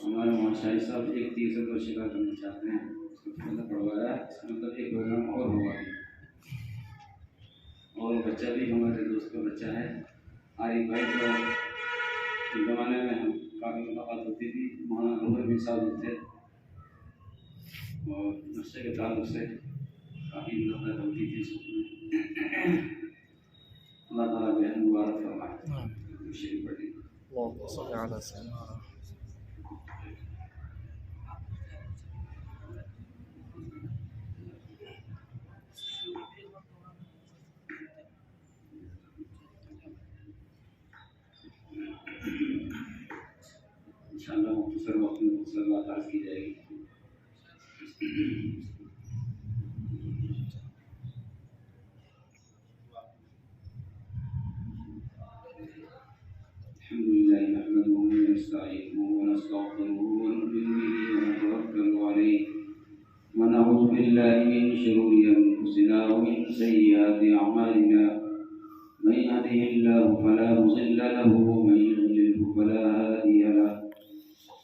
हमारे मोहन शाही साहब एक तीसरे को शिकार करना चाहते हैं, उसको मतलब पढ़वाया, इसका मतलब एक प्रोग्राम और होगा। और बच्चा भी हमारे दोस्त का बच्चा है आरिफ भाई, जो इस ज़माने में हम काफ़ी मुलाकात होती थी, वहाँ रोहर भी साहब थे और नशे के ताल्लुक से काफ़ी मुलाकात होती थी। अल्लाह ताला बेहद मुबारक फरमाए। शरीफ पढ़ी इंशाअल्लाह मुख्तसर वक्त में मुख्तसर बात अर्ज़ की जाएगी। अल्हम्दुलिल्लाह नहमदुहु व नस्तईनुहुहु व नस्तगफिरुहु व नु'मिनु बिही व नतवक्कलु अलैहि व नऊज़ु बिल्लाहि मिन शुरूरि अनफुसिना व मिन सय्यिआति अअमालिना। मन यहदिहिल्लाहु फला मुज़िल्ल लहु व मन युज़लिल्हु फला हादिय लहु।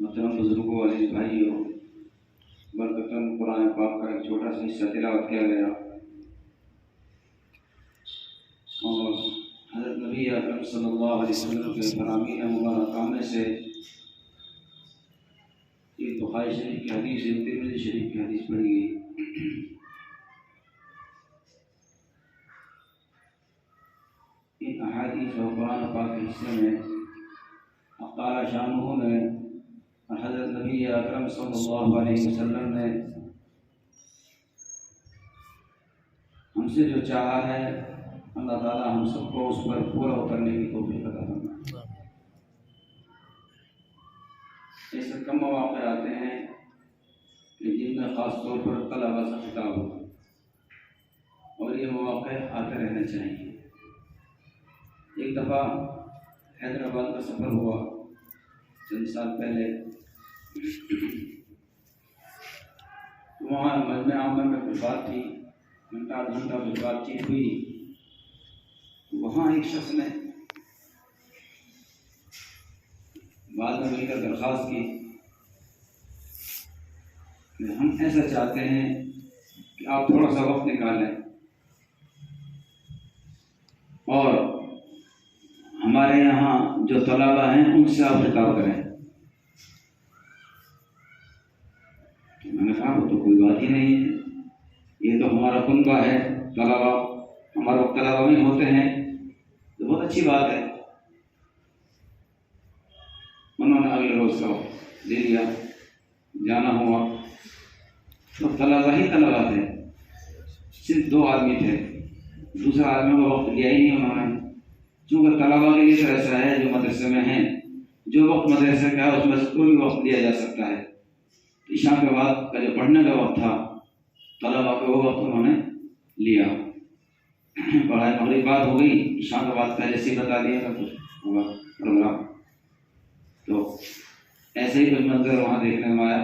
मोहतरम बुजुर्गों वाले भाइयों, बरकतन कुरान पाक का एक छोटा सा हिस्सा तिलावत किया गया और हज़रत नबी अकरम सल्लल्लाहु अलैहि वसल्लम के फरामीन मुबारका में से एक बुखारी शरीफ की हदीस, एक तिरमिज़ी शरीफ की हदीस पढ़ी गई। इन अहादीस और कुरान पाक के हिस्से में अल्लाह शानुहू ने और हज़रत नबी अकरम सल्लल्लाहु अलैहि वसल्लम ने हमसे जो चाहा है, अल्लाह ताला हम सबको उस पर पूरा उतरने की तौफीक अता फरमाए। ऐसे कम मौक़े आते हैं कि जिनमें ख़ास तौर पर तलबा से खिताब हो, और ये मौक़े आते रहने चाहिए। एक दफ़ा हैदराबाद का सफ़र हुआ चंद साल पहले, वहाँ मजमे आमर में कुछ बात थी, घंटा घंटा कुछ बातचीत हुई। वहाँ एक शख्स ने बाद में मिलकर दरख्वास्त की कि हम ऐसा चाहते हैं कि आप थोड़ा सा वक्त निकालें और हमारे यहाँ जो तलबा हैं उनसे आप खिताब करें। मैंने कहा वो तो कोई बात ही नहीं है, ये तो हमारा कुनबा है, तलबा हमारे तलबा में होते हैं, तो बहुत अच्छी बात है। उन्होंने अगले रोज का दे दिया, जाना हुआ तो तलबा ही तलबा थे। सिर्फ 2 आदमी थे, दूसरा आदमी को वक्त दिया ही नहीं उन्होंने। चूँकि तलबा के लिए तो ऐसा है जो मदरसे में हैं, जो वक्त मदरसे का है उसमें से कोई भी वक्त लिया जा सकता है। इशा के बाद का जो पढ़ने का वक्त था तलबा का वो वक्त उन्होंने लिया। पढ़ाई मगरिब बाद हो गई, इशा के बाद पहले से बता दिया था कुछ होगा प्रोग्राम। तो ऐसे ही कुछ मंजर वहाँ देखने में आया।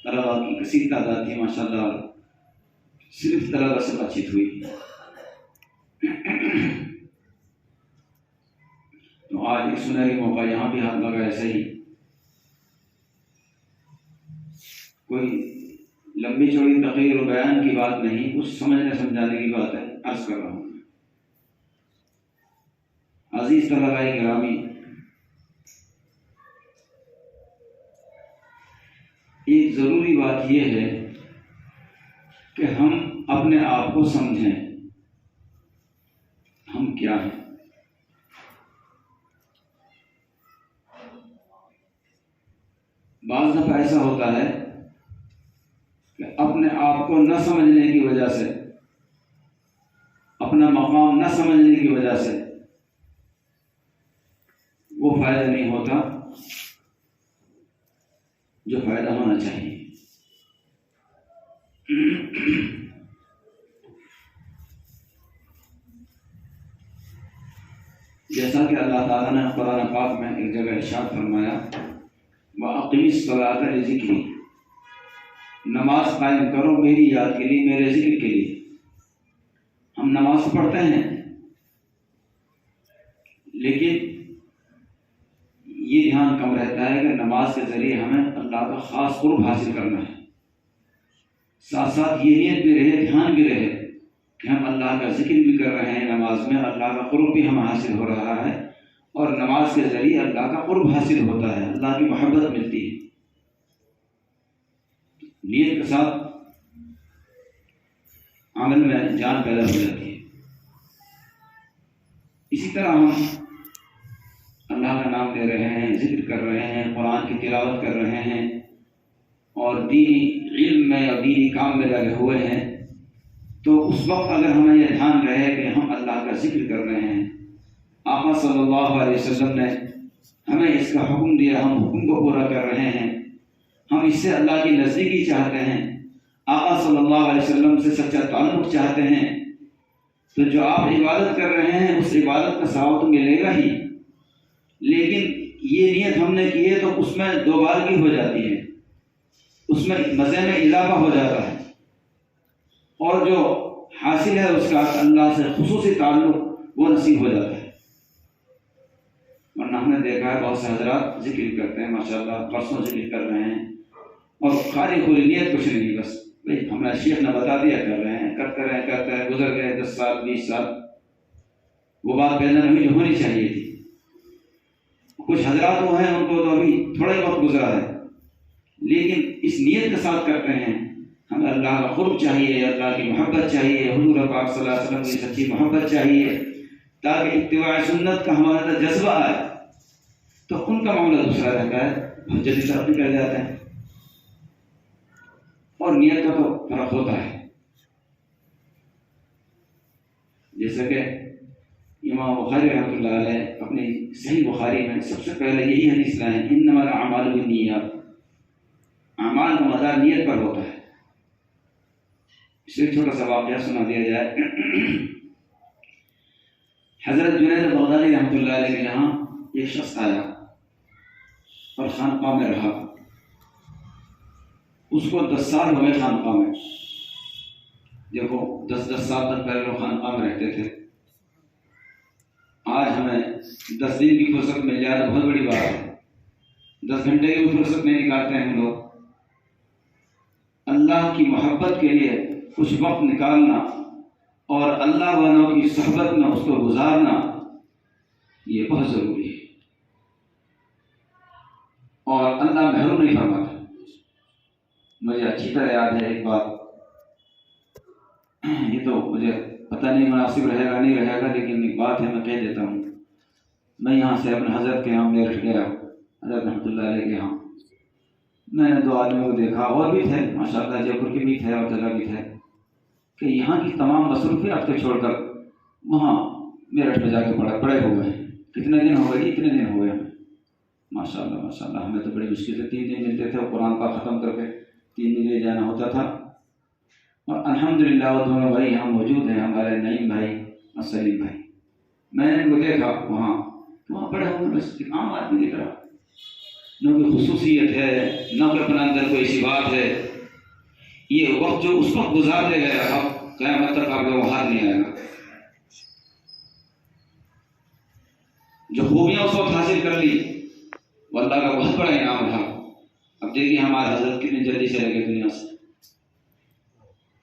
तलबा की कसीर तादाद थी माशाल्लाह, सिर्फ तलबा से बातचीत हुई। तो आज एक सुनहरी मौका यहाँ भी हाथ लगा। ऐसे ही कोई लंबी चौड़ी तकरीर और बयान की बात नहीं, कुछ समझने समझाने की बात है, अर्ज कर रहा हूँ। अजीज तलबाए गिरामी, एक ज़रूरी बात यह है कि हम अपने आप को समझें, हम क्या हैं। बाज़ दफ़ा ऐसा होता है कि अपने आप को न समझने की वजह से, अपना मकाम न समझने की वजह से वो फ़ायदा नहीं होता जो फ़ायदा होना चाहिए। जैसा कि अल्लाह ताला ने कुरान पाक में एक जगह इरशाद फरमाया, वअक़िमिस्सलाता लिज़िक्री, नमाज कायम करो मेरी याद के लिए, मेरे जिक्र के लिए। हम नमाज पढ़ते हैं, लेकिन ये ध्यान कम रहता है कि नमाज के ज़रिए हमें अल्लाह का ख़ास क़ुर्ब हासिल करना है। साथ साथ ये नियत भी रहे, ध्यान भी रहे कि हम अल्लाह का जिक्र भी कर रहे हैं नमाज में, अल्लाह का क़ुर्ब भी हमें हासिल हो रहा है, और नमाज के ज़रिए अल्लाह का क़ुर्ब हासिल होता है, अल्लाह की मोहब्बत मिलती है। नियत के साथ अमल में जान पैदा हो जाती है। इसी तरह हम अल्लाह का नाम ले रहे हैं, जिक्र कर रहे हैं, कुरान की तिलावत कर रहे हैं और दीनी इल्म में और दीनी काम में लगे हुए हैं, तो उस वक्त अगर हमें यह ध्यान रहे कि हम अल्लाह का जिक्र कर रहे हैं, आका सल्लल्लाहु अलैहि वसल्लम ने हमें इसका हुक्म दिया, हम हुक्म को पूरा कर रहे हैं, हम इससे अल्लाह की नज़दीकी चाहते हैं, आका सल्लल्लाहु अलैहि वसल्लम से सच्चा ताल्लुक़ चाहते हैं, तो जो आप इबादत कर रहे हैं उस इबादत का सवाब तो मिलेगा ही। लेकिन ये नियत हमने की है तो उसमें दोबारगी हो जाती है, उसमें मज़े में इजाफा हो जाता है, और जो हासिल है उसका अल्लाह से खुसूसी ताल्लुक़ वो नसीब हो जाता है। वरना हमने देखा है बहुत से हजरात जिक्र करते हैं, माशाल्लाह परसों जिक्र कर रहे हैं, और खाली खुली नियत कुछ नहीं, बस भाई हमारा शेख ने बता दिया, कर रहे हैं, करते हैं, गुजर गए 10 साल 20 साल, वो बात पैदा नहीं जो होनी चाहिए थी। कुछ हजरात वो हैं उनको तो अभी थोड़ा ही वक्त गुजरा है, लेकिन इस नियत के साथ करते हैं, हमें अल्लाह का क़ुर्ब चाहिए, अल्लाह की मोहब्बत चाहिए, हुज़ूर पाक सल्लल्लाहु अलैहि वसल्लम की सच्ची मोहब्बत चाहिए, ताकि इत्तिबा सुन्नत का हमारा अंदर जज्बा आए, तो उनका मामला दूसरा रहता है, हम जल्दी तरफ निकल जाते हैं, और नियत का तो फर्क होता है। जैसे कि इमाम बुखारी रहमतुल्लाह अलैह अपनी सही बुखारी में सबसे पहले यही हदीस लाए, इन्नमल अमालु बिन्नियात, अमाल का मदार नियत पर होता है। इसलिए छोटा सा वाक़या सुना दिया जाए। हज़रत जुनैद बगदादी रहमतुल्लाह अलैह के यहाँ एक शख्स आया और खानक़ाह में रहा, उसको 10 साल हो गए खानक़ाह में। देखो 10 साल तक पहले लोग खानक़ाह में रहते थे, आज हमें 10 दिन की फुर्सत मिल जाए तो बहुत बड़ी बात है, 10 घंटे की फुर्सत नहीं निकालते हैं हम लोग। अल्लाह की मोहब्बत के लिए कुछ वक्त निकालना और अल्लाह वालों की सोहबत में उसको गुजारना, ये बहुत ज़रूरी है, और अल्लाह महरूम नहीं फरमाता। मुझे अच्छी तरह याद है एक बात, ये तो मुझे पता नहीं मुनासिब रहेगा नहीं रहेगा, लेकिन एक बात है मैं कह देता हूँ। मैं यहाँ से अपने हज़रत के यहाँ मेरठ गया, हज़रत रहमतुल्लाह अलैह के यहाँ, मैंने 2 आदमियों को देखा, और भी थे माशाल्लाह, जयपुर के भी थे और जगह भी थे। कि यहाँ की तमाम मसरूफियात को छोड़कर वहाँ मेरठ में जाके पड़े हुए हैं। कितने दिन हो गए? इतने दिन हो गए हमें। माशाल्लाह माशाल्लाह, हमें तो बड़ी मुश्किल से 3 दिन मिलते थे, कुरान पाक ख़त्म करके 3 दिन ले जाना होता था। और अल्हम्दुलिल्लाह वो दोनों भाई यहाँ मौजूद हैं, हमारे नईम भाई और सलीम भाई। मैंने इनको देखा वहाँ पड़े हुए, बस एक आम आदमी दिख रहा, न कोई खुसूसियत है, न कोई अपने अंदर कोई ऐसी बात है। ये वक्त जो उस वक्त गुजार ले गया, अब क़यामत तक आपको बाहर नहीं आएगा। जो खूबियाँ उस वक्त हासिल कर ली वो अल्लाह का बहुत बड़ा इनाम था। अब देखिए हमारे हजरत कितनी जल्दी से लगे दुनिया से,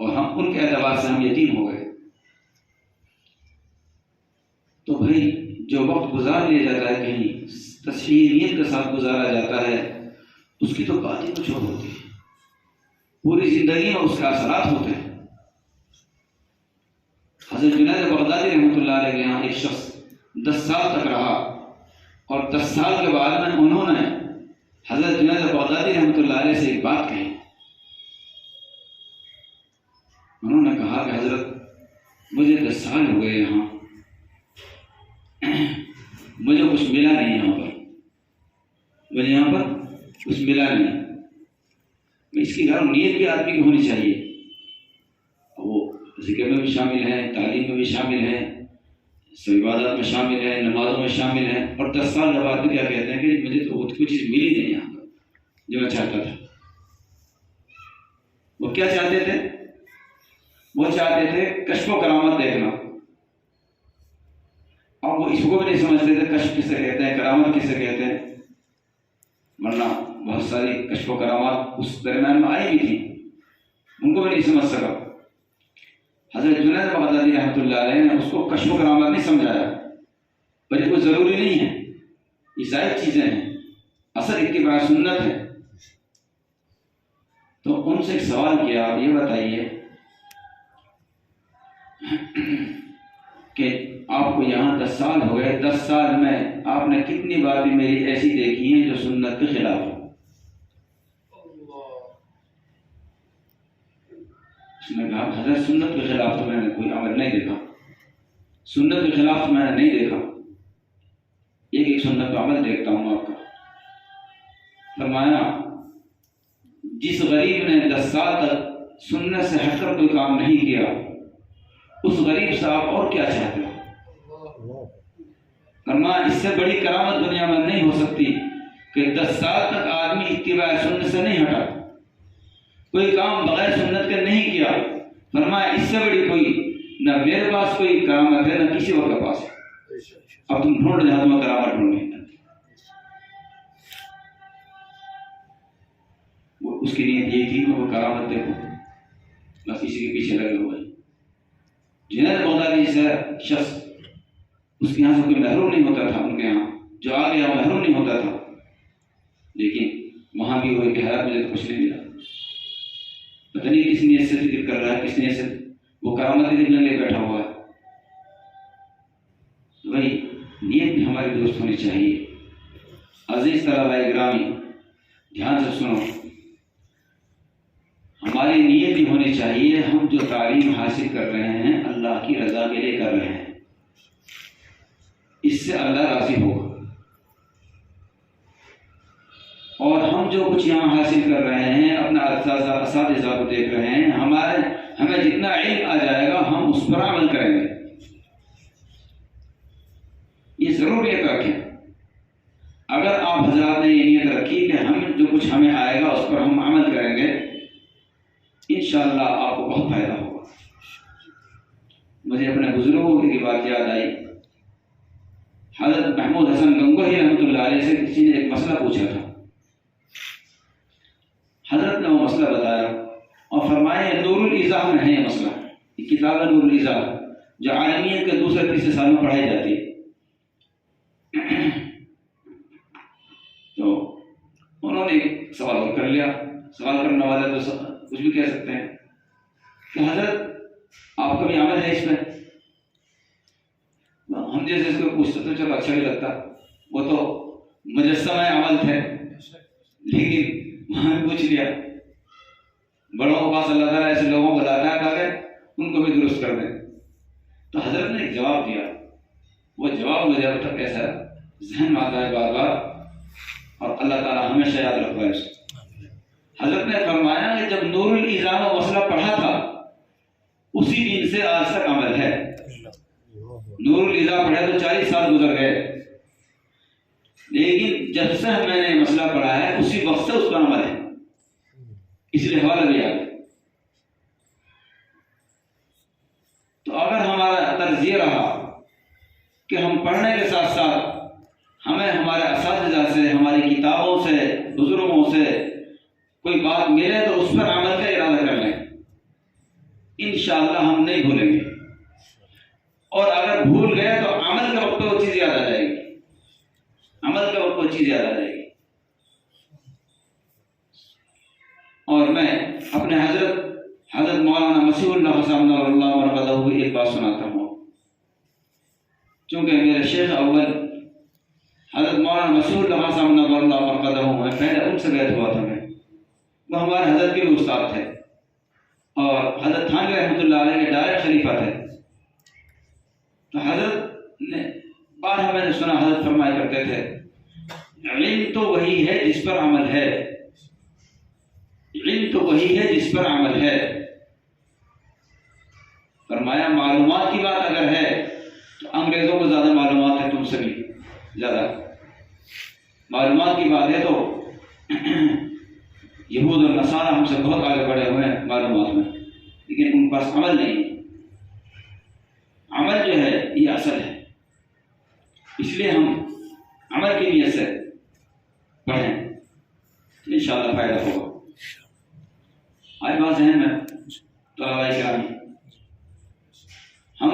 और हम उनके एतबार से हम यतीम हो गए। तो भाई जो वक्त गुजार लिया जाता है, कहीं तस्हीरियत के साथ गुजारा जाता है, उसकी तो बात ही कुछ और होती है। पूरी जिंदगी में उसके असरात होते हैं। हज़रत जुनैद बगदादी रहमतुल्लाह अलैह के यहाँ एक शख्स 10 साल तक रहा, और 10 साल के बाद में उन्होंने हज़रत जुनैद बगदादी रहमतुल्लाह अलैह से एक बात कही। उन्होंने कहा कि हज़रत मुझे 10 साल हो गए यहाँ, मुझे कुछ मिला नहीं यहाँ पर, मुझे यहाँ पर कुछ मिला नहीं। इसकी घर नीयत भी आदमी की होनी चाहिए। वो ज़िक्र में भी शामिल है, तालीम में भी शामिल है, इबादत में शामिल है, नमाजों में शामिल है। और 10 साल के बाद भी क्या कहते हैं कि मुझे तो कुछ चीज़ मिली नहीं यहाँ पर जो मैं चाहता था। वो क्या चाहते थे? वो चाहते थे कश्फ करामत देखना, और वो इसको भी नहीं समझते थे कश्फ किसे कहते हैं, करामत किसे कहते हैं। वरना बहुत सारी कश्फ करामत उस दरम्यान में आई भी थी, उनको भी नहीं समझ सका। हज़रत जुनैद बगदादी रहमतुल्लाह अलैह ने उसको कश्फ करामत नहीं समझाया, पर कोई ज़रूरी नहीं है, ये सारी चीज़ें हैं, असल इत्तिबा सुन्नत है। तो उनसे एक सवाल किया, ये बताइए कि आपको यहाँ 10 साल हो गए, 10 साल में आपने कितनी बातें मेरी ऐसी देखी हैं जो सुन्नत के खिलाफ हो? उसने कहा हज़रत सुन्नत के खिलाफ तो मैंने कोई अमल नहीं देखा, सुन्नत के खिलाफ तो मैंने नहीं देखा, एक सुन्नत का अमल देखता हूँ आपका। फरमाया जिस गरीब ने 10 साल तक सुन्नत से हटकर कोई काम नहीं किया, उस गरीब से आप और क्या चाहते हो? फरमाया इससे बड़ी करामत दुनिया में नहीं हो सकती कि 10 साल तक आदमी इत्तिबा सुन्नत से नहीं हटा, कोई काम बगैर सुन्नत के नहीं किया। फरमाया इससे बड़ी कोई ना मेरे पास कोई करामत है, ना किसी और के पास है। अब तुम ढूंढ जाओ, तुम्हें करामत ढूंढनी। वो उसकी नीयत ये थी कि वो करामत देखो, बस इसी के पीछे लगे हुए। जुनैद बगदादी से शख्स उसके यहाँ से कोई महरूम नहीं होता था, उनके यहाँ जो आ गया महरूम नहीं होता था, लेकिन वहाँ भी वो कहा मुझे तो कुछ नहीं मिला। पता नहीं किस नीयत से जिक्र कर रहा है, किस नीयत से वो करामत देखने लिए बैठा हुआ है। वही नीयत भी हमारी दोस्त होनी चाहिए। अजीज तलबा गिरामी ध्यान से सुनो, हमारी नीयत भी होनी चाहिए हम जो तालीम हासिल कर रहे हैं अल्लाह की रजा के लिए कर रहे हैं, इससे अल्लाह राज़ी होगा। और हम जो कुछ यहाँ हासिल कर रहे हैं, अपना असातिज़ा को देख रहे हैं, हमें जितना इल्म आ जाएगा हम उस पर अमल करेंगे। ये ज़रूर नीयत रखें। अगर आप हज़रात ने ये नीयत रखी कि हम जो कुछ हमें आएगा उस पर हम अमल करेंगे, इंशाअल्लाह आपको बहुत फायदा होगा। मुझे अपने बुजुर्गों की बात याद आई। हज़रत महमूद हसन गंगोही रहमतुल्लाह अलैह से किसी ने एक मसला पूछा था। हज़रत ने वो मसला बताया और फरमाया नूरुल इज़ाह में है ये मसला, ये किताब है नूरुल इज़ाह जो आलमियत के दूसरे तीसरे साल में पढ़ाई जाती है। तो उन्होंने सवाल और कर लिया, सवाल करने वाले तो कुछ भी कह सकते हैं कि हज़रत आप कभी अमल है इसमें? हम जैसे इसको पूछते तो चलो अच्छा भी लगता, वो तो मुजस्सम अमल थे, लेकिन वहाँ पूछ लिया। बड़ों के पास अल्लाह ताला ऐसे लोगों को लाता है, उनको भी दुरुस्त कर दें। तो हजरत ने एक जवाब दिया, वो जवाब मुझे अब तक ऐसा जहन में आता है बार बार, और अल्लाह ताला हमेशा याद रखवाए उसको। हजरत ने फरमाया कि जब नूरुल इज़ाम मसला पढ़ा था उसी दिन से आज तक अमल है। नूरुल इज़ाम पढ़ा तो 40 साल गुजर गए, लेकिन जब से मैंने मसला पढ़ा है उसी वक्त से उसका अमल है, इसलिए हवाला भी आ गया। तो अगर हमारा तर्ज ये रहा कि हम पढ़ने के साथ साथ हमें हमारे असातिज़ा से, हमारी किताबों से, बुजुर्गों से कोई बात मिले तो उस पर अमल का इरादा कर लें, इंशाअल्लाह हम नहीं भूलेंगे। और अगर भूल गए तो अमल के वक्त वो चीज़ याद आ जाएगी, अमल के वक्त वो चीज़ याद आ जाएगी। और मैं अपने हजरत मौलाना मसीहुल्लाह साहब एक बात सुनाता हूँ। चूँकि मेरे शेख अव्वल हजरत मौलाना मसीहुल्लाह साहब मैं पहले उनसे बैठ हुआ था, मैं वो हमारे हजरत के भी उस्ताद थे और हजरत थानवी रहमतुल्लाह अलैह के डायरेक्ट खलीफा थे। तो हजरत ने बारहा मैंने सुना, हजरत फरमाया करते थे, इल्म तो वही है जिस पर अमल है, इल्म तो वही है जिस पर अमल है। फरमाया मालूमात की बात अगर है तो अंग्रेजों को ज्यादा मालूमात है, तुमसे भी ज्यादा मालूमात की बात है तो यहूद और नसारा हमसे बहुत आगे बढ़े हुए हैं मालूमात में, लेकिन उनके पास अमल नहीं है। अमल जो है ये असल है, इसलिए हम अमल की नीयत से पढ़ें तो इंशाअल्लाह फायदा होगा। आज बात जहन में तो हम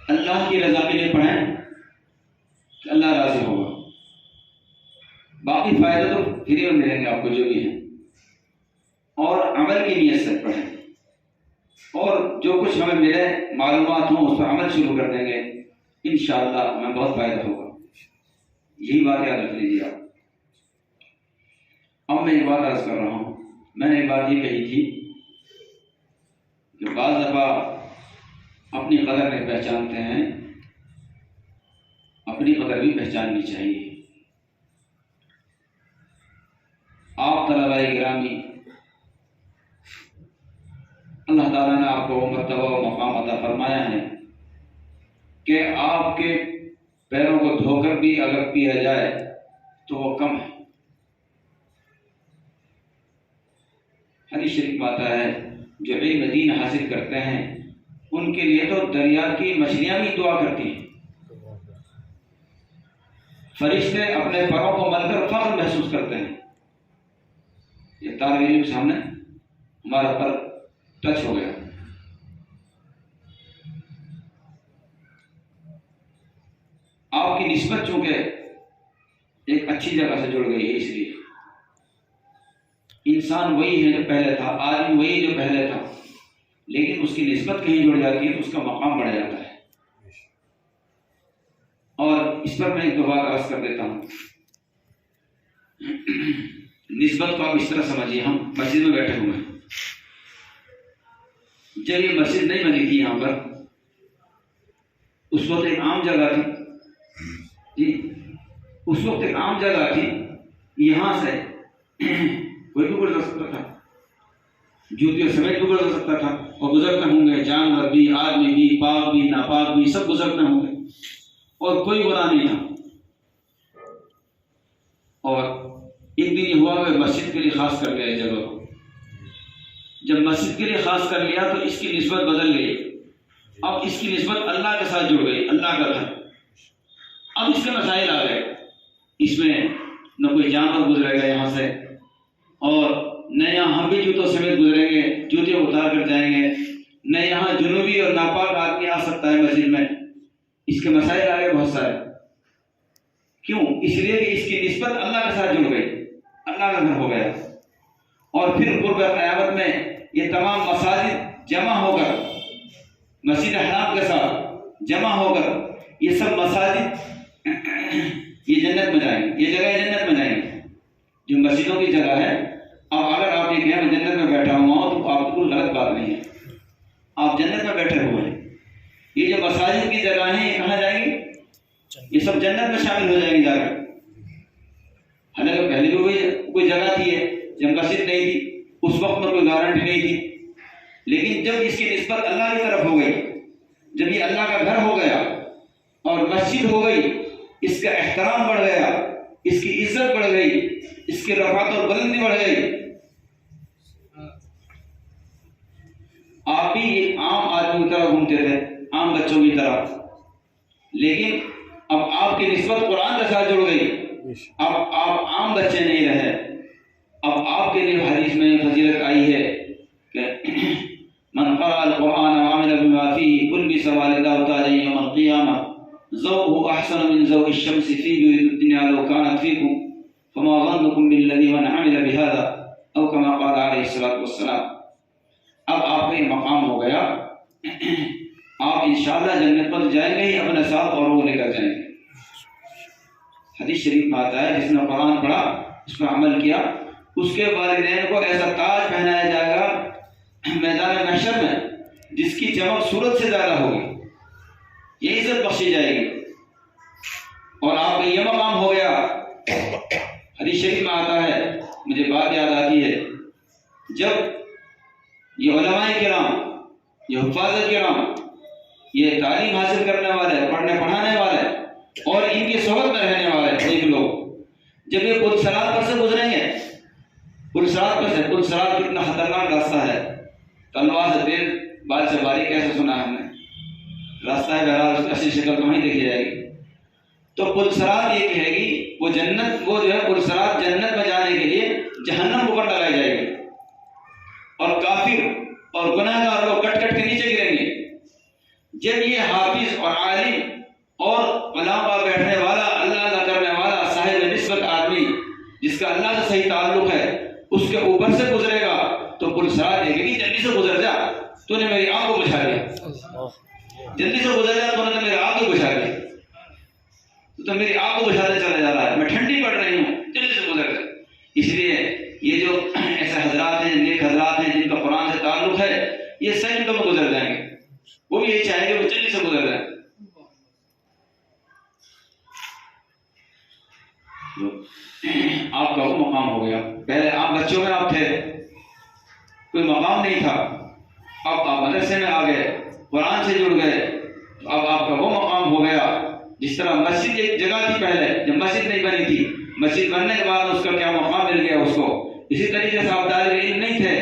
अल्लाह की रजा के लिए पढ़ें कि अल्लाह राजी होगा, बाकी फायदा तो फ्री में मिलेंगे आपको जो भी है। और अमल की नीयत से पढ़ें और जो कुछ हमें मिले मालूमात हो उस पर अमल शुरू कर देंगे, इंशाअल्लाह हमें बहुत फायदा होगा। यही बात याद रख लीजिए आप। अब मैं एक बात अर्ज कर रहा हूँ, मैंने एक बात ये कही थी कि बाज़ दफ़ा अपनी कदर नहीं पहचानते हैं, अपनी कदर भी पहचाननी चाहिए। आप तलबाए गिरामी, अल्लाह ताला ने आपको मर्तबा व मकाम अता फरमाया है कि आपके पैरों को धोकर भी अगर पिया जाए तो वो कम है। हदीस शरीफ में आता है जो इल्म दीन हासिल करते हैं उनके लिए तो दरिया की मछलियां भी दुआ करती हैं। फरिश्ते अपने पैरों को मलकर फख्र महसूस करते हैं। ये तालिब इल्म के सामने हमारा पर टच हो गया। आपकी निस्बत चूंकि एक अच्छी जगह से जुड़ गई है, इसलिए इंसान वही है जो पहले था, आदमी वही जो पहले था, लेकिन उसकी निस्बत कहीं जुड़ जाती है तो उसका मकाम बढ़ जाता है। और इस पर मैं एक दो बात अर्ज कर देता हूँ। निस्बत को आप इस तरह समझिए, हम मस्जिद में बैठे हुए हैं। जब ये मस्जिद नहीं बनी थी यहाँ पर, उस वक्त एक आम जगह थी जी, उस वक्त एक आम जगह थी। यहाँ से कोई भी गुजर सकता था, जूतियों समेत भी गुजर सकता था, और गुजरते होंगे जानवर भी, आदमी भी, पाक भी, नापाक भी, सब गुजरते होंगे और कोई गुनाह नहीं था। और एक दिन ये हुआ कि मस्जिद के लिए खास कर लिया इस जगह को। जब मस्जिद के लिए खास कर लिया तो इसकी निस्बत बदल गई। अब इसकी निस्बत अल्लाह के साथ जुड़ गई, अल्लाह का घर। अब इसके मसाइल आ गए, इसमें न कोई जानवर गुजरेगा यहाँ से, और न यहाँ हम भी जूतों समेत गुजरेंगे, जूते उतार कर जाएंगे, न यहाँ जुनूबी और नापाक आदमी आ सकता है मस्जिद में। इसके मसाइल आ गए बहुत सारे। क्यों? इसलिए कि इसकी निस्बत अल्लाह के साथ जुड़ गई, अल्लाह का घर हो गया। और फिर कुर्ब क़यामत में ये तमाम मसाजिद जमा होकर, मस्जिद हराम के साथ जमा होकर, ये सब मसाजिद ये जन्नत में जाएंगे, ये जगह जन्नत में जाएंगे। जो मस्जिदों की जगह है अब अगर आप ये कहें मैं जन्नत में बैठा हुआ हूँ तो आप बिल्कुल गलत बात नहीं है। आप जन्नत में बैठे हुए हैं। ये जो मसाजिद की जगह है ये कहाँ जाएंगी? ये सब जन्नत में शामिल हो जाएंगी जाकर। हालांकि पहले भी कोई जगह थी है जब मस्जिद नहीं थी, उस वक्त में कोई गारंटी नहीं थी, लेकिन जब इसकी निस्बत अल्लाह की तरफ हो गई, जब ये अल्लाह का घर हो गया और मस्जिद हो गई, इसका एहतराम बढ़ गया, इसकी इज्जत बढ़ गई, इसकी रफ़ात और बुलंदी बढ़ गई। आप भी आम आदमी की तरह घूमते थे, आम बच्चों की तरह, लेकिन अब आपकी निस्बत कुरान के साथ जुड़ गई। अब आप आम बच्चे नहीं रहे। अब आपके लिए हदीस में फजीलत आई है कि मन क़रअल क़ुरआन व अमिल बिमा फ़ीही कुल्बिसा वालिदाहु ताजन यौमल क़ियामह ज़ौहु अहसनु मिन ज़ौइ अश-शम्सि फ़ी जुरीद दुनिया लौ कानत फ़ीकुम फमा ज़न्नुकुम बिल्लज़ी मन अमिल बिहाज़ा औ कमा क़ाल अलैहि सलातु वस्सलाम। अब आपका ये मकाम हो गया, आप इंशाअल्लाह जन्नत पर जाएंगे ही, अपने साथ औरों को लेकर जाएंगे। हदीस शरीफ में आता है जिसने कुरान पढ़ा, उस पर अमल किया, उसके वालिदैन को ऐसा ताज पहनाया जाएगा मैदान महशर में जिसकी चमक सूरज से ज्यादा होगी, ये इज्जत बख्शी जाएगी। और आपका ये मकाम हो गया। हदीस शरीफ में आता है, मुझे बात याद आती है, जब ये उलमाए किराम, ये हुफ़ाज़ किराम, ये तालीम हासिल करने वाले, पढ़ने पढ़ाने वाले और इनकी सोहबत में रहने वाले एक लोग, जब ये पुलसरात पर से गुजरेंगे, पुलसरात पर से, पुलसरात कितना खतरनाक रास्ता है, तलवार से तेज, बाल से बारीक, कैसे सुना है हमने, रास्ता है, बहरहाल उसकी असली शक्ल तो वहीं देखी जाएगी। तो पुलसरात ये कहेगी, वो जन्नत, वो जो है पुलसरात जन्नत में जाने के लिए जहन्नम को ऊपर लगाई जाएगी और काफिर और गुनाहगार लोग कट कट के नीचे गिरेंगे। जब ये हाफिज और आलिम और उलमा बैठने वाला, अल्लाह अल्लाह करने वाला, साहिब निस्बत आदमी जिसका अल्लाह से सही ताल्लुक है, उसके ऊपर से गुजरेगा तो पुलसरात देखेगी, जल्दी से गुजर जा, तूने मेरी आंख को बुझा दिया, जल्दी से गुजर जा, तूने मेरी आंख को बुझा दिया, तो मेरी आंख को बुझाने चला जा रहा है, मैं ठंडी पड़ रही हूँ, जल्दी से गुजर जा। इसलिए ये जो ऐसे हजरात हैं, नेक हजरात हैं जिनका कुरान से ताल्लुक है, ये सही में गुजर जाएंगे, वो भी यही चाहेंगे वो जल्दी से गुजर जाए। आपका वो मकाम हो गया। पहले आप बच्चों में आप थे, कोई मकाम नहीं था, अब आप मदरसे में आ गए, कुरान से जुड़ गए, तो अब आपका वो मकाम हो गया। जिस तरह मस्जिद एक जगह थी पहले, जब मस्जिद नहीं बनी थी, मस्जिद बनने के बाद उसका क्या मकाम मिल गया उसको, इसी तरीके से आप तालिब इल्म नहीं थे,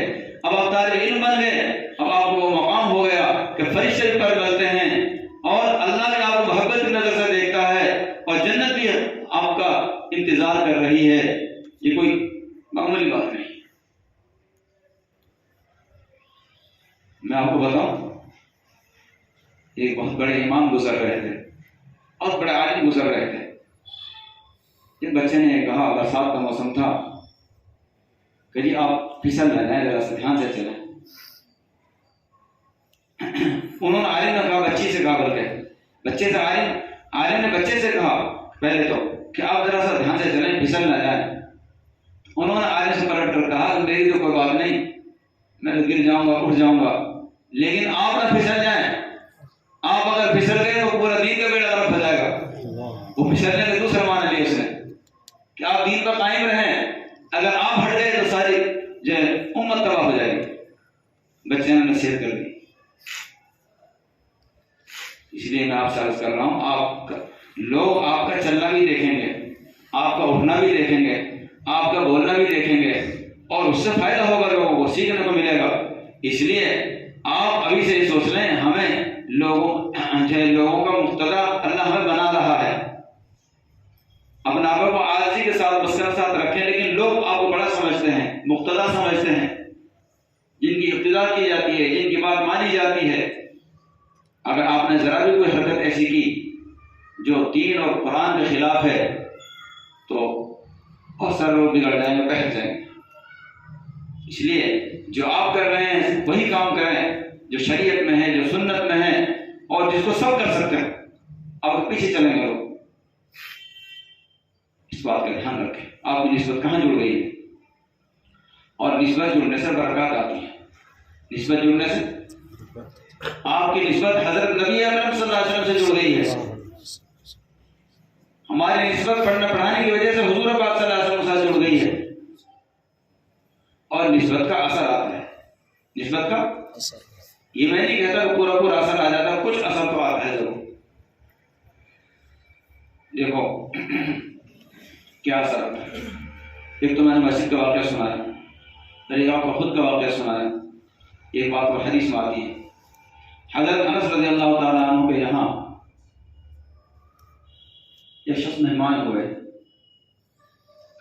अब आप तालिब इल्म बन गए, अब आपको वो मकाम हो गया कि फरिश्ते भी पर मिलते हैं और अल्लाह ने आपको मोहब्बत की नजर से देखता है और जन्नत भी आपका इंतजार कर रही है। ये कोई मामूली बात नहीं। मैं आपको बताऊं, एक बहुत बड़े इमाम गुजर रहे थे, बहुत बड़े आलिम गुजर रहे थे। एक बच्चे ने कहा, बरसात का मौसम था, कि जी आप फिसल न जाए, जरा से ध्यान से चलें। उन्होंने आलिम ने कहा, बच्ची से कहा, बल्कि बच्चे से आलिम ने बच्चे से कहा पहले तो कि आप जरा सा ध्यान से चलें, फिसल न जाए। उन्होंने आलिम से पलट कर कहा, मेरी तो कोई बात नहीं, मैं तो गिर जाऊंगा, उठ जाऊंगा, लेकिन आप ना फिसल जाएं। आप अगर फिसल गए तो पूरा दीन का बेड़ा गर्क हो जाएगा। वो फिसलने का दूसरा माना लिया उसने कि आप दीन पर कायम रहें, अगर आप हट गए तो सारी जो उम्मत तबाह हो जाएगी। बच्चे ने नसीहत कर दी। इसलिए मैं आपसे अर्ज कर रहा हूँ, लोग आपका चलना भी देखेंगे, आपका उठना भी देखेंगे, आपका बोलना भी देखेंगे और उससे फायदा होगा, लोगों को सीखने को मिलेगा। इसलिए आप अभी से सोच लें, हमें लोगों का मुक्तदा अल्लाह हमें बना रहा है। अपने आप को आजी के साथ बसर साथ रखें, लेकिन लोग आपको बड़ा समझते हैं, मुक्तदा समझते हैं, जिनकी इब्तिदा की जाती है, जिनकी बात मानी जाती है। अगर आपने जरा भी कोई हरकत ऐसी की जो दीन और कुरान के खिलाफ है तो बहुत सारे लोग बिगड़ जाएंगे, बहक जाएंगे। इसलिए जो आप कर रहे हैं वही काम करें जो शरीयत में है, जो सुन्नत में है और जिसको सब कर सकते हैं। अब पीछे चलेंगे लोग, इस बात का ध्यान रखें, आपकी निस्बत कहाँ जुड़ गई है। और निस्बत जुड़ने से बरकत आती है। निस्बत जुड़ने से आपकी निस्बत हजरत नबी अकरम सल्लल्लाहु अलैहि वसल्लम से जुड़ गई है। हमारी निस्बत पढ़ने पढ़ाने की वजह से हुजूर पाक सल्लल्लाहु अलैहि वसल्लम से जुड़ गई है और निस्बत का असर आता है। निस्बत का असर, ये मैं नहीं कहता कि पूरा पूरा असर आ जाता, कुछ असर तो आता है जरूर। देखो क्या असर आता है। एक तो मैंने मस्जिद का वाक़या सुनाया, फिर एक आपको खुद का वाक़या सुनाया, एक बात को हदीस में आती है। हज़रत अनस रज़ियल्लाहु ताला अन्हु के यहाँ एक शख्स मेहमान हुए,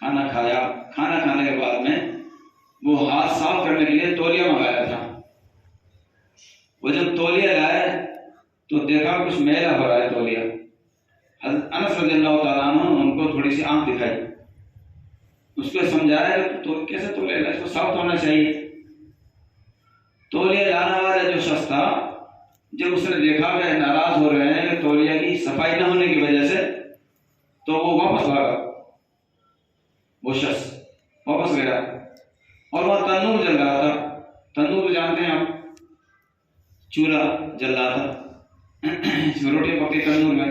खाना खाया, खाना खाने के बाद में वो हाथ साफ करने के लिए तौलिया मंगाया था। वो जब तौलिया लाए तो देखा कुछ मैला हो रहा है तौलिया। हज़रत अनस रज़ियल्लाहु ताला अन्हु उनको थोड़ी सी आंख दिखाई, उसको समझाया तो कैसे तौलिया ला, इसको साफ होना चाहिए। तौलिया लाने वाला जो शख्स था, जब उसने देखा कि नाराज हो रहे हैं तौलिया की सफाई न होने की वजह से, तो वो वापस भागा। वो शख्स वापस गया और वह तंदूर जल रहा था। तंदूर जानते हैं आप, चूल्हा जल रहा था रोटी पकती तंदूर में,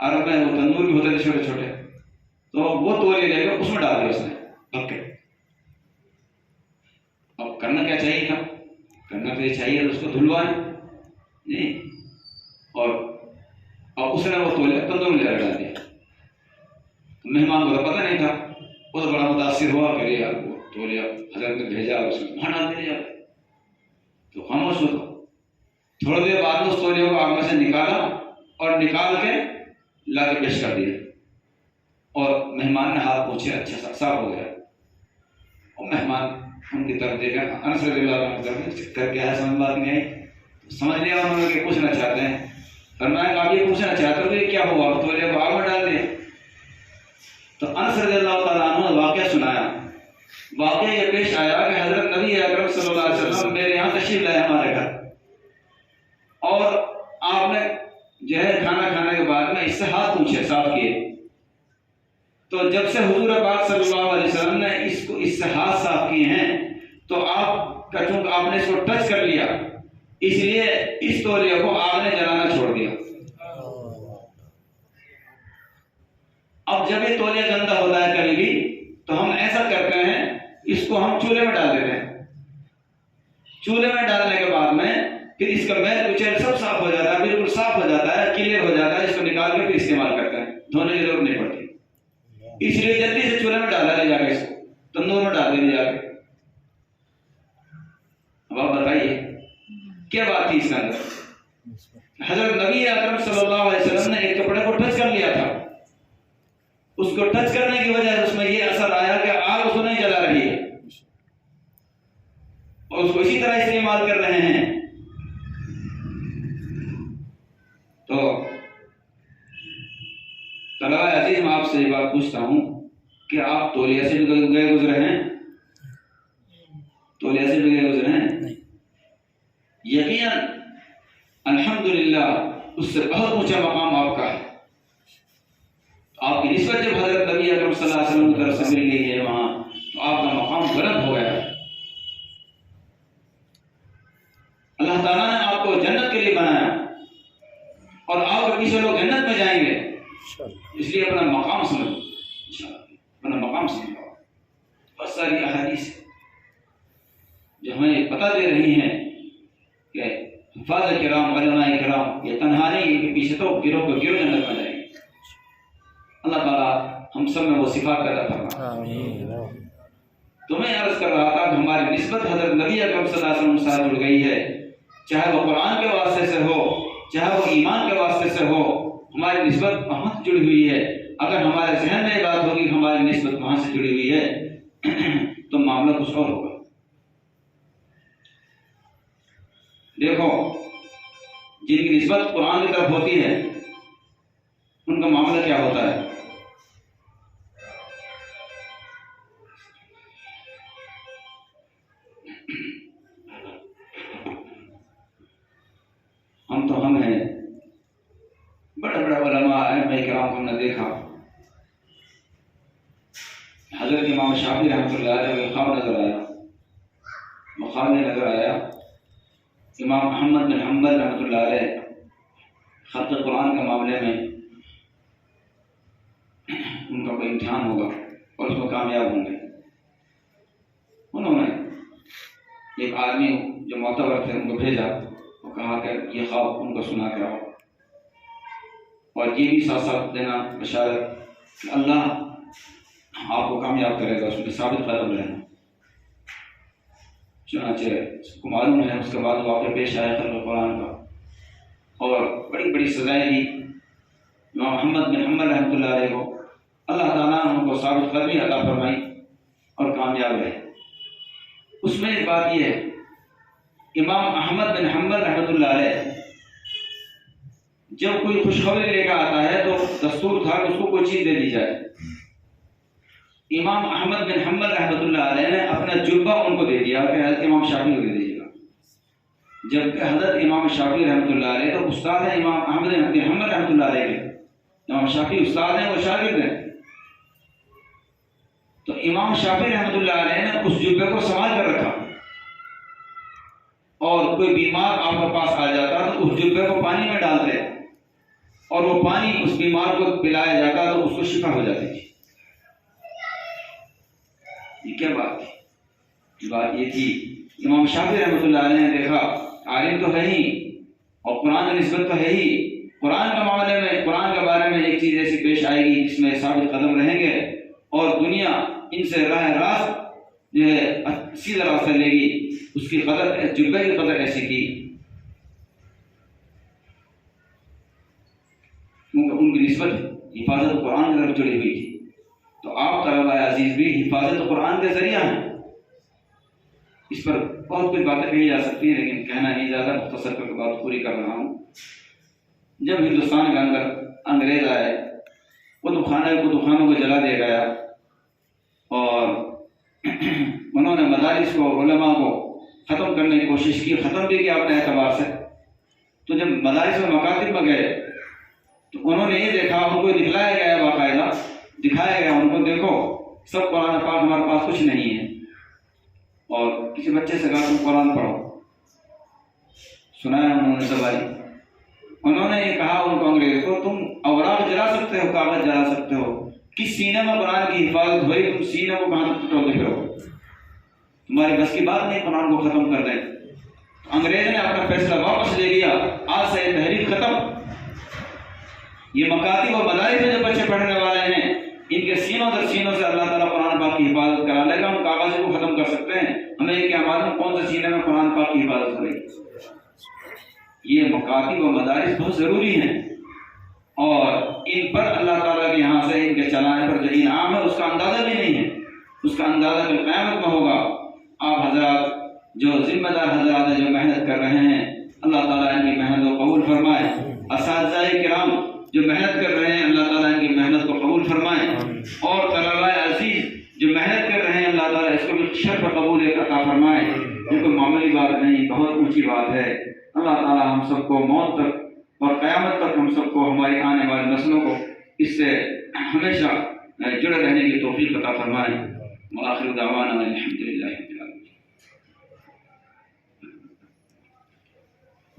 अरब में वो तंदूर भी होते थे छोटे छोटे। तो वो तौलिया लेकर उसमें डाल दिया उसने भग के। अब करना क्या चाहिए था, करना तो ये चाहिए उसको धुलवाए नहीं, और उसने वो तौलिया तंदूर में डाल दिया। तो मेहमान को तो पता नहीं था, वो तो बड़ा मुतासिर हुआ कि यार वो तौलिया हजरत ने भेजा, उसने वहां डाल दिया। तो खामोश हो। थोड़ी देर बाद उस तौलिया को आग में से निकाला और निकाल के ला के पेश कर दिया, और मेहमान ने हाथ पोंछे, अच्छा साफ हो गया। और मेहमान उनकी तरफ देखा, अनस रज़ियल्लाहु अन्हु कर क्या है, समझ बात नहीं आई। समझ लिया उन्होंने कि पूछना चाहते हैं, फरमाया आप ये पूछना चाहते हो कि क्या हुआ, तौलिया को आग में डाल दिया। तो अनस रज़ियल्लाहु ताला अन्हु ने वाक़या सुनाया। वाक़या ये पेश आया कि हज़रत नबी अकरम सल्लल्लाहु अलैहि वसल्लम मेरे यहाँ तशरीफ लाए हमारे घर, और आपने जो है खाना खाने के बाद में इससे हाथ पूछे, साफ किए। तो जब से हुजूर पाक सल्लल्लाहु अलैहि वसल्लम ने इससे हाथ साफ किए हैं, तो आपका चूंकि आपने इसको टच कर लिया, इसलिए इस तौलिया को आपने जलाना छोड़ दिया। अब जब ये तौलिया गंदा होता है कभी भी, तो हम ऐसा करते हैं, इसको हम चूल्हे में डाल देते हैं। चूल्हे में डालने के बाद में फिर इसका मैल कुचैल सब साफ हो जाता है, बिल्कुल साफ हो जाता है, क्लियर हो जाता है। इसको निकाल के फिर इस्तेमाल करते हैं, धोने की जरूरत नहीं पड़ती। इसलिए जल्दी से चूल्हे में डाला ले जाकर, इसको तंदूर में डाल दे जाके। अब आप बताइए क्या बात थी इसके अंदर। हजरत नबी अकरम सल्लल्लाहु अलैहि वसल्लम ने एक कपड़े को टच कर लिया था, उसको टच करने की वजह से उसमें यह असर आया कि आग उसको नहीं जला रही है, और उसको इसी तरह इस्तेमाल कर रहे हैं। तो तलबा अजीज, मैं आपसे एक बात पूछता हूं कि आप तौलिया से भी गए गुजरे हैं? तौलिया से भी गए गुजरे हैं? यकीनन अल्हम्दुलिल्लाह उससे बहुत ऊंचा मकाम आपका है। आपकी निस्बत जब हजरत नबी अकरम सल्लल्लाहु अलैहि वसल्लम की तरफ से मिल गई है वहां, तो आपका मकाम बुलंद हो गया। अल्लाह ताला ने आपको जन्नत के लिए बनाया, और आप पीछे लोग जन्नत में जाएंगे, इसलिए अपना मकाम समझो, अपना मकाम समझो। बहुत सारी अहादीस जो हमें पता दे रही हैं कि हिफाज़त किराम, उलमाए किराम, ये तन्हाई के पीछे तो गिरोह को गिरोह जन्नत में जाएंगे। अल्लाह ताला हम सब में वो सिफात पैदा फरमाए। तो मैं अर्ज कर रहा था कि हमारी निस्बत हज़रत नबी अकरम सल्लल्लाहु अलैहि वसल्लम से जुड़ गई है, चाहे वो कुरान के वास्ते से हो, चाहे वो ईमान के वास्ते से हो, हमारी निस्बत वहां से जुड़ी हुई है। अगर हमारे जहन में बात होगी कि हमारी निस्बत वहां से जुड़ी हुई है तो मामला कुछ और होगा। देखो, जिनकी निस्बत कुरान की तरफ होती है उनका मामला क्या होता है। हम हैं, बड़े बड़े उलमा अहम किराम को हमने देखा, हज़रत इमाम शाफी रहमतुल्लाह अलैह को ख्वाब नज़र आया, ख्वाब में नज़र आया इमाम अहमद बिन हम्बल रहमतुल्लाह अलैह खत्म कुरान के मामले में उनका कोई इम्तिहान होगा और उसमें कामयाब होंगे। उन्होंने एक आदमी जो मोतबर थे उनको भेजा और कहा कि ये ख्वाब उनको सुना के आओ, और ये भी साथ साथ देना बशारत कि अल्लाह आपको कामयाब करेगा, उसमें साबित कदम रहना। चुनाचे उसको मालूम है, उसके बाद वाक़या पेश आया खल्क़ कुरान का और बड़ी बड़ी सजाएं दी इमाम अहमद बिन हम्बल रहमतुल्लाह अलैह को। अल्लाह ताला ने उनको साबित कदमी अता फरमाई और कामयाब रहे। उसमें एक बात यह है, इमाम अहमद बिन हम्बल रहमतुल्लाह अलैह जब कोई खुशखबरी लेकर आता है तो दस्तूर था कि उसको कोई चीज़ दे दी जाए। इमाम अहमद बिन हम्बल रहमतुल्लाह अलैह ने अपना जुब्बा उनको दे दिया कि हज़रत इमाम शाफी को दे दीजिएगा, जबकि हज़रत इमाम शाफी रहमतुल्लाह अलैह तो उस्ताद है इमाम अहमद बिन हम्बल रहमतुल्लाह अलैह के। इमाम शाफी उस्ताद हैं, वो शागिर्द हैं। तो इमाम शाफी रहमतुल्लाह अलैह ने उस जुब्बे को संभाल कर रखा, और कोई बीमार आपके पास आ जाता तो उस जुब्बे को पानी में डालते और वो पानी उस बीमार को पिलाया जाता तो उसको शिफा हो जाती थी। ये क्या बात थी? बात ये थी इमाम शाफी रहमतुल्लाह अलैह ने देखा आलिम तो है ही और कुरान की निस्बत तो है ही, कुरान के मामले में कुरान के बारे में एक चीज़ ऐसी पेश आएगी जिसमें साबित कदम रहेंगे और दुनिया इनसे राह रास्त जो है सीधा रास्ता लेगी। उसकी कदर जुब्बे की कदर ऐसी की, उनकी निस्बत हिफाजत कुरान की तरफ जुड़ी हुई थी। तो आप तलबा अजीज भी हिफाजत कुरान के जरिया हैं। इस पर बहुत कुछ बातें कही जा सकती हैं, लेकिन कहना नहीं ज़्यादा, मुख्तसर करके बात पूरी कर रहा हूँ। जब हिंदुस्तान के अंदर अंग्रेज आए, कुतुबखानों को जला दिया गया और उन्होंने मदारिस को, उलमा को ख़त्म करने की कोशिश की, ख़त्म भी किया अपने एतबार से। तो जब मदारिस में मकातिब में गए तो उन्होंने ये देखा, उनको दिखलाया गया, बाकायदा दिखाया गया उनको, देखो सब कुरान पाक हमारे पास कुछ नहीं है। और किसी बच्चे से कहा तुम कुरान पढ़ो, सुनाया उन्होंने सवारी। उन्होंने ये कहा उनको अंग्रेज को, तुम औराक जला सकते हो, कागज जला सकते हो, किस सीने में कुरान की हिफाजत हुई, तुम सीने को कहाँ तक टटोलते फिरो, तुम्हारी बस की बात नहीं कुरान को खत्म कर दें। तो अंग्रेज ने अपना फैसला वापस ले लिया, आज से तहरीक खत्म। ये मकातिब और मदारिस में जो बच्चे पढ़ने वाले हैं, इनके सीनों दर सीनों से अल्लाह ताला कुरान पाक की हिफाजत करा लेगा। हम कागज को खत्म कर सकते हैं, हमें ये क्या मालूम कौन से सीने में कुरान पाक की हिफाजत करेगी। ये मकातिब और मदारिस बहुत ज़रूरी हैं और इन पर अल्लाह ताला के यहाँ से इनके चलाने पर जो इनाम है उसका अंदाज़ा भी नहीं है, उसका अंदाज़ा फिर क़यामत में होगा। आप हजरात जो जिम्मेदार हजरात जो मेहनत कर रहे हैं, अल्लाह ताला इनकी मेहनत को कबूल फरमाए। असातिज़ाए किराम जो मेहनत कर रहे हैं, अल्लाह ताला इनकी मेहनत को कबूल फरमाए। और तलबाए अजीज जो मेहनत कर रहे हैं, अल्लाह ताला इसको भी शर्फ कबूल अता फरमाए। ये कोई मामूली बात नहीं, बहुत ऊँची बात है। अल्लाह ताला हम सबको मौत तक और क़यामत तक हम सबको, हमारी आने वाली नस्लों को इससे हमेशा जुड़े रहने की तौफीक अता फरमाए। आखिर दावाना अल्हम्दुलिल्लाह।